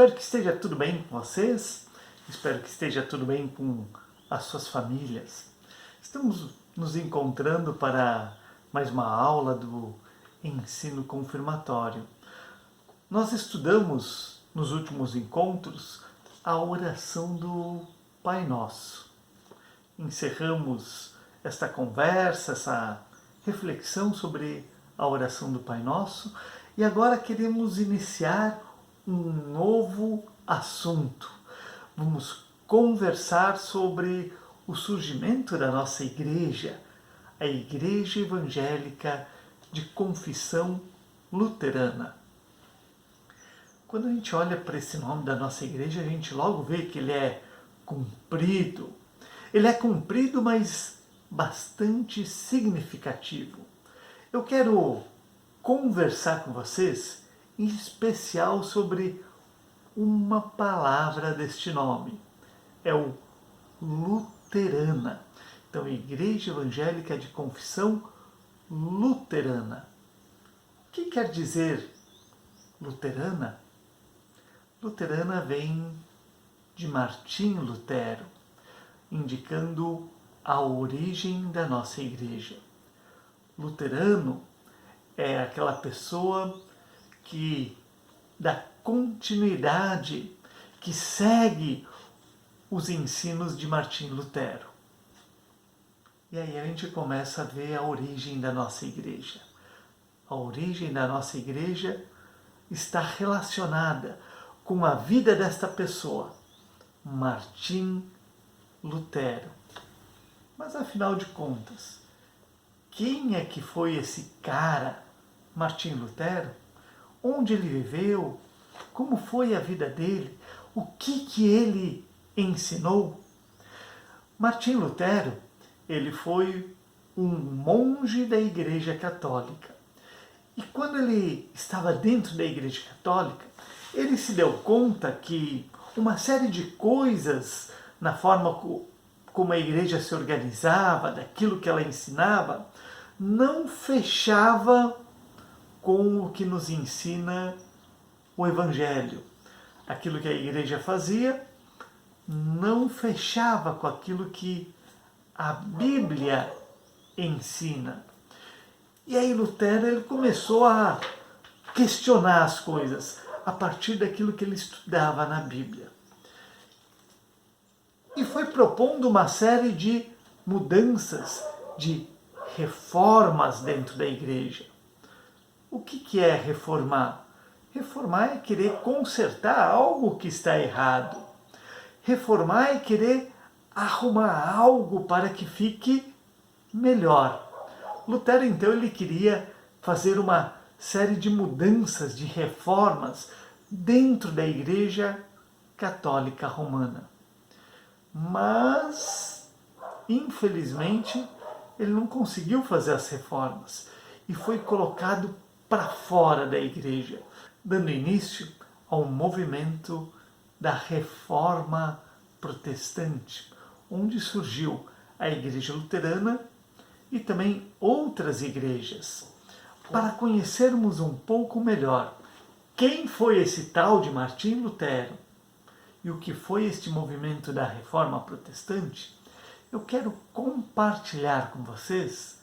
Espero que esteja tudo bem com vocês, espero que esteja tudo bem com as suas famílias. Estamos nos encontrando para mais uma aula do ensino confirmatório. Nós estudamos nos últimos encontros a oração do Pai Nosso. Encerramos esta conversa, essa reflexão sobre a oração do Pai Nosso e agora queremos iniciar um novo assunto. Vamos conversar sobre o surgimento da nossa igreja, a Igreja Evangélica de Confissão Luterana. Quando a gente olha para esse nome da nossa igreja, a gente logo vê que ele é comprido. Ele é comprido, mas bastante significativo. Eu quero conversar com vocês, em especial sobre uma palavra deste nome. É o luterana. Então, Igreja Evangélica de Confissão Luterana. O que quer dizer luterana? Luterana vem de Martinho Lutero, indicando a origem da nossa igreja. Luterano é aquela pessoa que dá continuidade, que segue os ensinos de Martinho Lutero. E aí a gente começa a ver a origem da nossa igreja. A origem da nossa igreja está relacionada com a vida desta pessoa, Martim Lutero. Mas afinal de contas, quem é que foi esse cara, Martim Lutero? Onde ele viveu? Como foi a vida dele? O que ele ensinou? Martim Lutero, ele foi um monge da Igreja Católica. E quando ele estava dentro da Igreja Católica, ele se deu conta que uma série de coisas na forma como a igreja se organizava, daquilo que ela ensinava, não fechava com o que nos ensina o Evangelho. Aquilo que a igreja fazia não fechava com aquilo que a Bíblia ensina. E aí Lutero ele começou a questionar as coisas a partir daquilo que ele estudava na Bíblia. E foi propondo uma série de mudanças, de reformas dentro da igreja. O que é reformar? Reformar é querer consertar algo que está errado. Reformar é querer arrumar algo para que fique melhor. Lutero, então, ele queria fazer uma série de mudanças, de reformas dentro da Igreja Católica Romana. Mas, infelizmente, ele não conseguiu fazer as reformas e foi colocado para fora da igreja, dando início ao movimento da Reforma Protestante, onde surgiu a Igreja Luterana e também outras igrejas. Para conhecermos um pouco melhor quem foi esse tal de Martim Lutero e o que foi este movimento da Reforma Protestante, eu quero compartilhar com vocês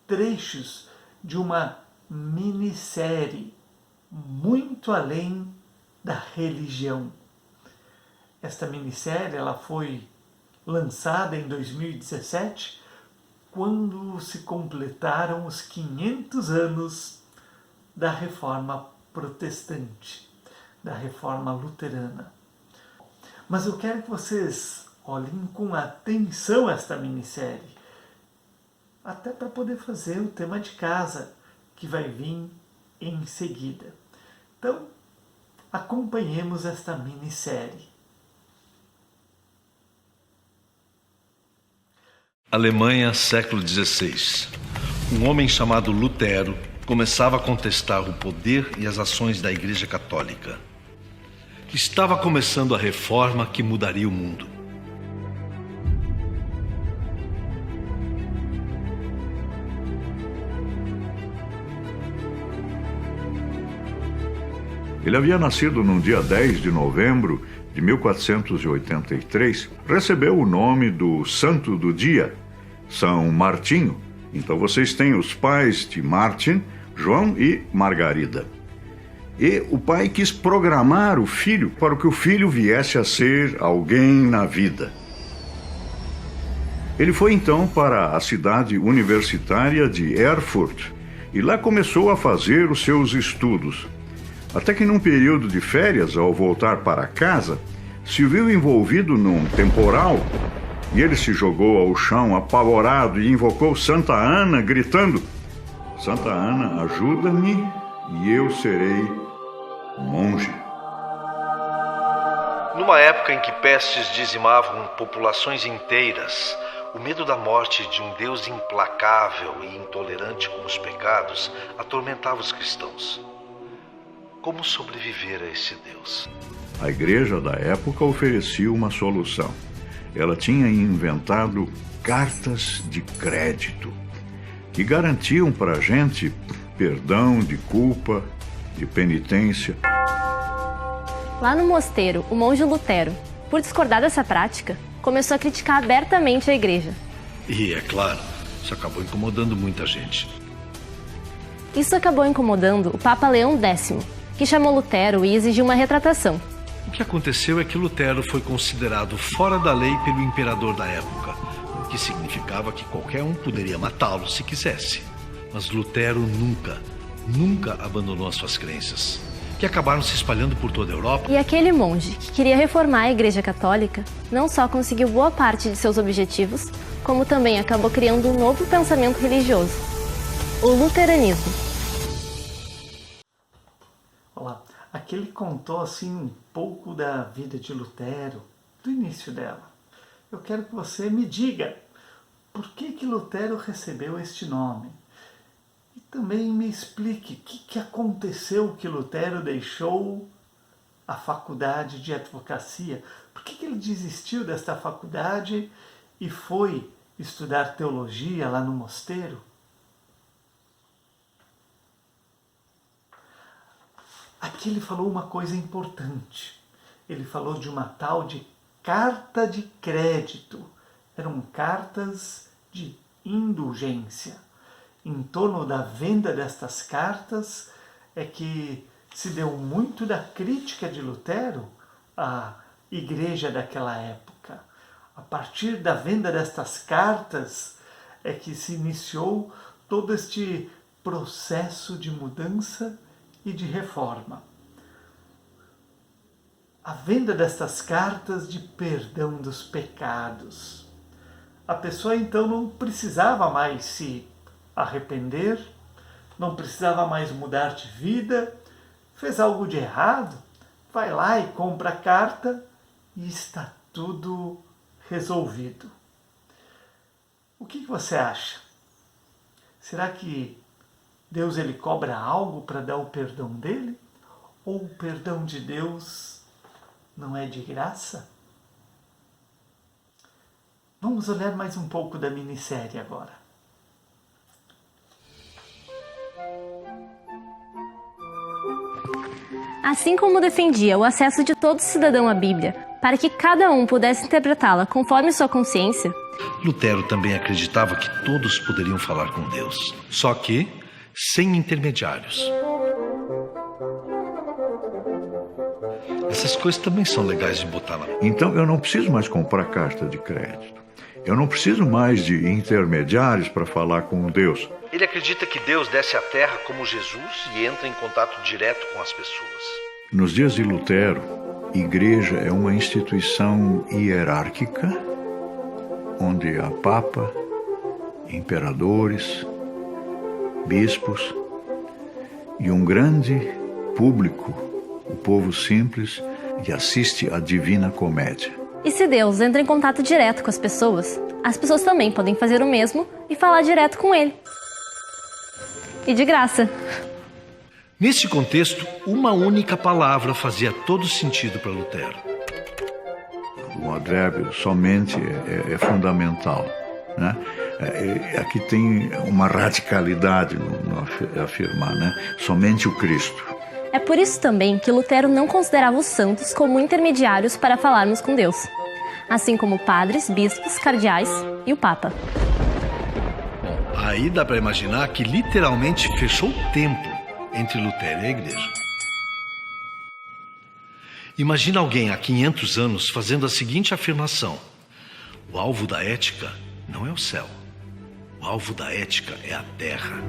trechos de uma minissérie muito além da religião. Esta minissérie ela foi lançada em 2017, quando se completaram os 500 anos da Reforma Protestante, da Reforma Luterana. Mas eu quero que vocês olhem com atenção esta minissérie, até para poder fazer o tema de casa, que vai vir em seguida. Então, acompanhemos esta minissérie. Alemanha, século XVI. Um homem chamado Lutero começava a contestar o poder e as ações da Igreja Católica. Estava começando a reforma que mudaria o mundo. Ele havia nascido no dia 10 de novembro de 1483, recebeu o nome do santo do dia, São Martinho. Então vocês têm os pais de Martin, João e Margarida. E o pai quis programar o filho para que o filho viesse a ser alguém na vida. Ele foi então para a cidade universitária de Erfurt e lá começou a fazer os seus estudos. Até que num período de férias, ao voltar para casa, se viu envolvido num temporal e ele se jogou ao chão apavorado e invocou Santa Ana, gritando: Santa Ana, ajuda-me e eu serei monge. Numa época em que pestes dizimavam populações inteiras, o medo da morte de um Deus implacável e intolerante com os pecados atormentava os cristãos. Como sobreviver a esse Deus? A igreja da época oferecia uma solução. Ela tinha inventado cartas de crédito que garantiam para a gente perdão de culpa, de penitência. Lá no mosteiro, o monge Lutero, por discordar dessa prática, começou a criticar abertamente a igreja. E, é claro, isso acabou incomodando muita gente. Isso acabou incomodando o Papa Leão X, que chamou Lutero e exigiu uma retratação. O que aconteceu é que Lutero foi considerado fora da lei pelo imperador da época, o que significava que qualquer um poderia matá-lo se quisesse. Mas Lutero nunca abandonou as suas crenças, que acabaram se espalhando por toda a Europa. E aquele monge que queria reformar a Igreja Católica não só conseguiu boa parte de seus objetivos, como também acabou criando um novo pensamento religioso, o luteranismo. Olá, aqui ele contou assim um pouco da vida de Lutero, do início dela. Eu quero que você me diga por que Lutero recebeu este nome. E também me explique o que aconteceu que Lutero deixou a faculdade de advocacia. Por que ele desistiu desta faculdade e foi estudar teologia lá no mosteiro? Aqui ele falou uma coisa importante. Ele falou de uma tal de carta de crédito. Eram cartas de indulgência. Em torno da venda destas cartas é que se deu muito da crítica de Lutero à igreja daquela época. A partir da venda destas cartas é que se iniciou todo este processo de mudança e de reforma. A venda destas cartas de perdão dos pecados. A pessoa então não precisava mais se arrepender, não precisava mais mudar de vida, fez algo de errado, vai lá e compra a carta e está tudo resolvido. O que você acha? Será que Deus ele cobra algo para dar o perdão dele? Ou o perdão de Deus não é de graça? Vamos olhar mais um pouco da minissérie agora. Assim como defendia o acesso de todo cidadão à Bíblia, para que cada um pudesse interpretá-la conforme sua consciência, Lutero também acreditava que todos poderiam falar com Deus, só que sem intermediários. Essas coisas também são legais de botar lá. Então eu não preciso mais comprar carta de crédito. Eu não preciso mais de intermediários para falar com Deus. Ele acredita que Deus desce à terra como Jesus e entra em contato direto com as pessoas. Nos dias de Lutero, igreja é uma instituição hierárquica, onde há papa, imperadores, bispos e um grande público, o povo simples, que assiste à Divina Comédia. e se Deus entra em contato direto com as pessoas também podem fazer o mesmo e falar direto com Ele. E de graça. Nesse contexto, uma única palavra fazia todo sentido para Lutero. O advérbio somente é fundamental, né? Aqui tem uma radicalidade no afirmar, né? Somente o Cristo. É por isso também que Lutero não considerava os santos como intermediários para falarmos com Deus, assim como padres, bispos, cardeais e o Papa. Bom, aí dá para imaginar que literalmente fechou o tempo entre Lutero e a igreja. Imagina alguém há 500 anos fazendo a seguinte afirmação: o alvo da ética não é o céu, o alvo da ética é a terra.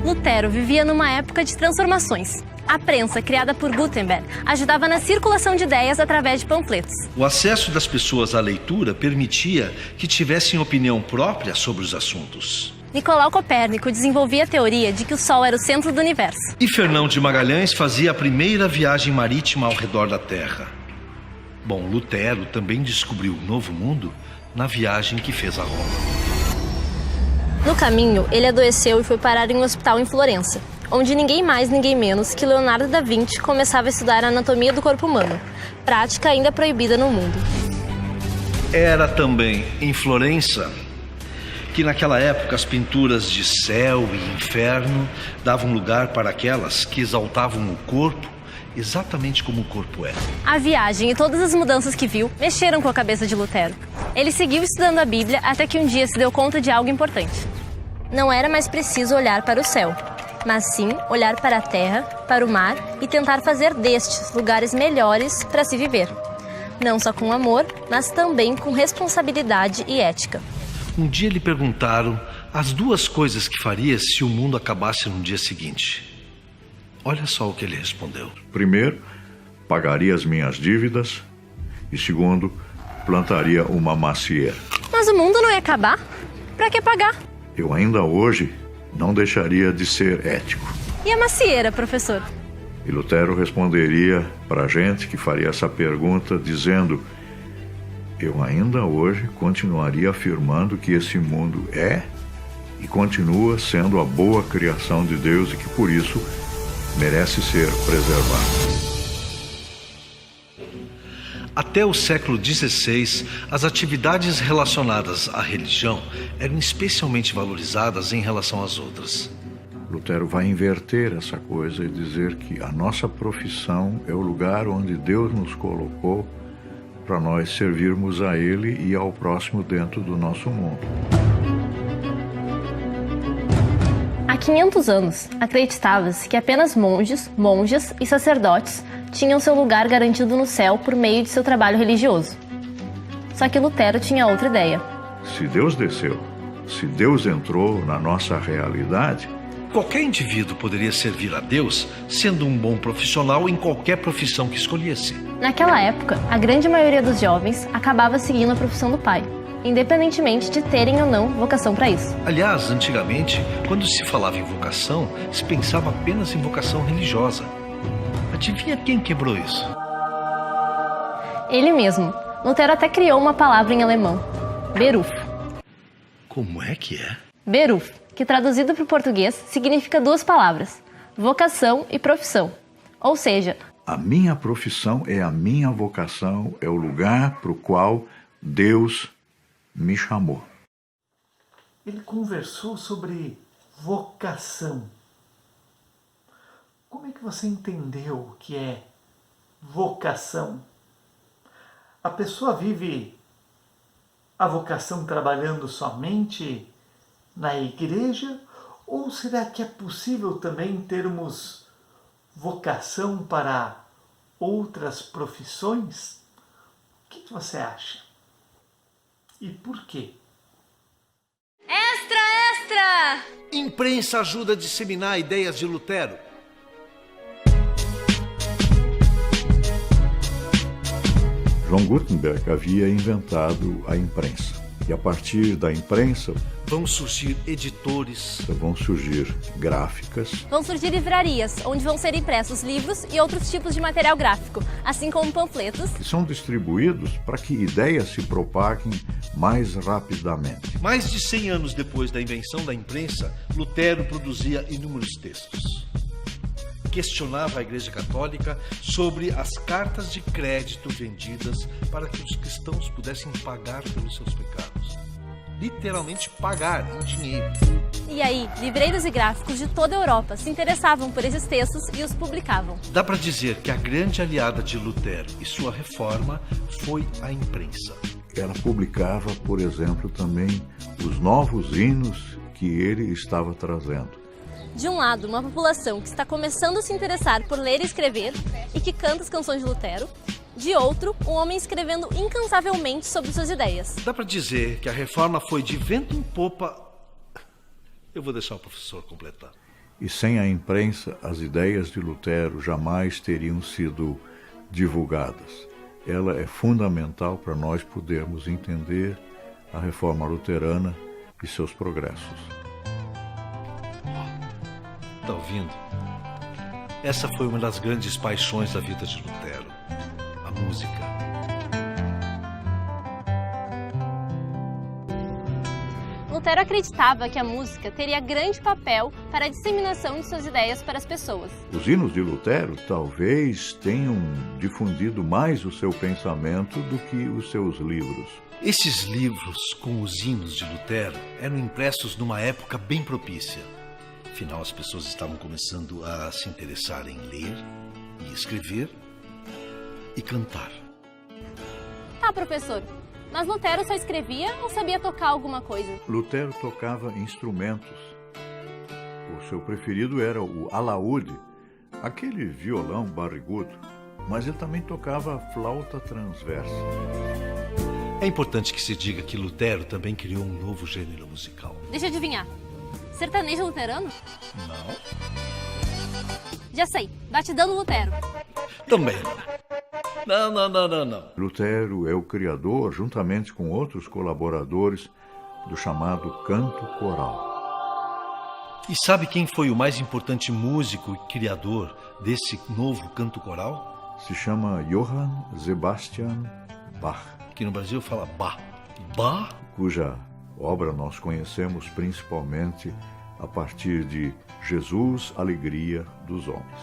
Lutero vivia numa época de transformações. A prensa, criada por Gutenberg, ajudava na circulação de ideias através de panfletos. O acesso das pessoas à leitura permitia que tivessem opinião própria sobre os assuntos. Nicolau Copérnico desenvolvia a teoria de que o Sol era o centro do universo. E Fernão de Magalhães fazia a primeira viagem marítima ao redor da Terra. Bom, Lutero também descobriu o Novo Mundo na viagem que fez a Roma. No caminho, ele adoeceu e foi parar em um hospital em Florença, onde ninguém mais, ninguém menos que Leonardo da Vinci começava a estudar a anatomia do corpo humano, prática ainda proibida no mundo. Era também em Florença que naquela época as pinturas de céu e inferno davam lugar para aquelas que exaltavam o corpo exatamente como o corpo é. A viagem e todas as mudanças que viu mexeram com a cabeça de Lutero. Ele seguiu estudando a Bíblia até que um dia se deu conta de algo importante. Não era mais preciso olhar para o céu, mas sim olhar para a terra, para o mar e tentar fazer destes lugares melhores para se viver. Não só com amor, mas também com responsabilidade e ética. Um dia lhe perguntaram as duas coisas que faria se o mundo acabasse no dia seguinte. Olha só o que ele respondeu. Primeiro, pagaria as minhas dívidas e segundo, plantaria uma macieira. Mas o mundo não ia acabar? Para que pagar? Eu ainda hoje não deixaria de ser ético. E a macieira, professor? E Lutero responderia para a gente que faria essa pergunta dizendo: eu ainda hoje continuaria afirmando que esse mundo é e continua sendo a boa criação de Deus e que por isso merece ser preservado. Até o século XVI, as atividades relacionadas à religião eram especialmente valorizadas em relação às outras. Lutero vai inverter essa coisa e dizer que a nossa profissão é o lugar onde Deus nos colocou para nós servirmos a Ele e ao próximo dentro do nosso mundo. Há 500 anos, acreditava-se que apenas monges, monjas e sacerdotes tinham seu lugar garantido no céu por meio de seu trabalho religioso. Só que Lutero tinha outra ideia. Se Deus desceu, se Deus entrou na nossa realidade, qualquer indivíduo poderia servir a Deus sendo um bom profissional em qualquer profissão que escolhesse. Naquela época, a grande maioria dos jovens acabava seguindo a profissão do pai, independentemente de terem ou não vocação para isso. Aliás, antigamente, quando se falava em vocação, se pensava apenas em vocação religiosa. Adivinha quem quebrou isso? Ele mesmo. Lutero até criou uma palavra em alemão: Beruf. Como é que é? Beruf, que traduzido para o português significa duas palavras: vocação e profissão. Ou seja, a minha profissão é a minha vocação, é o lugar para o qual Deus me chamou. Ele conversou sobre vocação. Como é que você entendeu o que é vocação? A pessoa vive a vocação trabalhando somente na igreja? Ou será que é possível também termos vocação para outras profissões? O que você acha? E por quê? Extra, extra! Imprensa ajuda a disseminar ideias de Lutero. João Gutenberg havia inventado a imprensa. E a partir da imprensa vão surgir editores, vão surgir gráficas, vão surgir livrarias, onde vão ser impressos livros e outros tipos de material gráfico, assim como panfletos, que são distribuídos para que ideias se propaguem mais rapidamente. Mais de 100 anos depois da invenção da imprensa, Lutero produzia inúmeros textos. Questionava a Igreja Católica sobre as cartas de crédito vendidas para que os cristãos pudessem pagar pelos seus pecados. Literalmente pagar em dinheiro. E aí, livreiros e gráficos de toda a Europa se interessavam por esses textos e os publicavam. Dá para dizer que a grande aliada de Lutero e sua reforma foi a imprensa. Ela publicava, por exemplo, também os novos hinos que ele estava trazendo. De um lado, uma população que está começando a se interessar por ler e escrever e que canta as canções de Lutero. De outro, um homem escrevendo incansavelmente sobre suas ideias. Dá para dizer que a reforma foi de vento em popa. Eu vou deixar o professor completar. E sem a imprensa, as ideias de Lutero jamais teriam sido divulgadas. Ela é fundamental para nós podermos entender a reforma luterana e seus progressos. Tá ouvindo? Essa foi uma das grandes paixões da vida de Lutero, a música. Lutero acreditava que a música teria grande papel para a disseminação de suas ideias para as pessoas. Os hinos de Lutero talvez tenham difundido mais o seu pensamento do que os seus livros. Esses livros com os hinos de Lutero eram impressos numa época bem propícia. Afinal, as pessoas estavam começando a se interessar em ler e escrever e cantar. Tá, professor, mas Lutero só escrevia ou sabia tocar alguma coisa? Lutero tocava instrumentos. O seu preferido era o alaúde, aquele violão barrigudo, mas ele também tocava flauta transversa. É importante que se diga que Lutero também criou um novo gênero musical. Deixa eu adivinhar. Sertanejo luterano? Não. Já sei, batidão do Lutero. Também não. Não. Lutero é o criador, juntamente com outros colaboradores, do chamado canto coral. E sabe quem foi o mais importante músico e criador desse novo canto coral? Se chama Johann Sebastian Bach, Que no Brasil fala Bach. Bach? cuja obra nós conhecemos principalmente a partir de Jesus, Alegria dos Homens.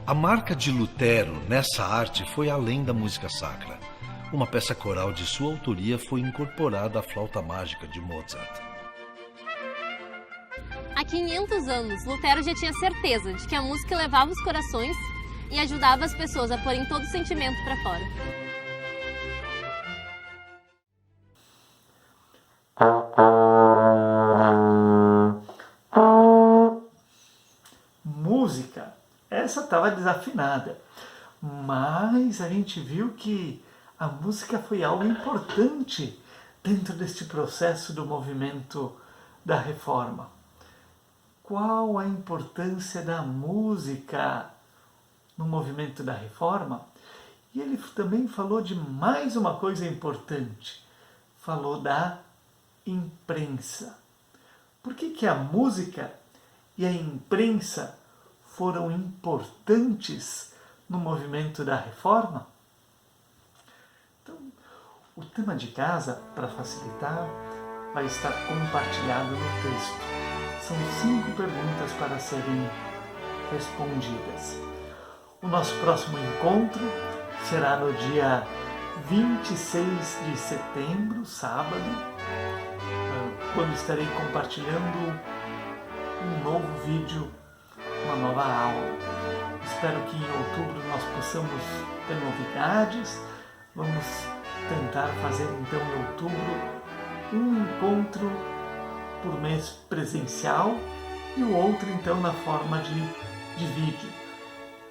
A marca de Lutero nessa arte foi além da música sacra. Uma peça coral de sua autoria foi incorporada à flauta mágica de Mozart. Há 500 anos, Lutero já tinha certeza de que a música levava os corações e ajudava as pessoas a porem todo o sentimento para fora. Música, essa estava desafinada, mas a gente viu que a música foi algo importante dentro deste processo do movimento da reforma. Qual a importância da música no movimento da reforma? E ele também falou de mais uma coisa importante, falou da imprensa. Por que a música e a imprensa foram importantes no movimento da reforma? Então, o tema de casa, para facilitar, vai estar compartilhado no texto. São 5 perguntas para serem respondidas. O nosso próximo encontro será no dia 26 de setembro, sábado, quando estarei compartilhando um novo vídeo, uma nova aula. Espero que em outubro nós possamos ter novidades. Vamos tentar fazer então em outubro um encontro por mês presencial e o outro então na forma de vídeo.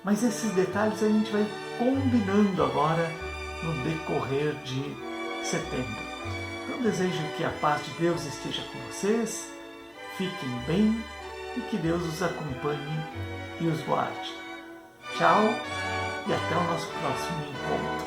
Mas esses detalhes a gente vai combinando agora no decorrer de setembro. Então desejo que a paz de Deus esteja com vocês, fiquem bem e que Deus os acompanhe e os guarde. Tchau e até o nosso próximo encontro.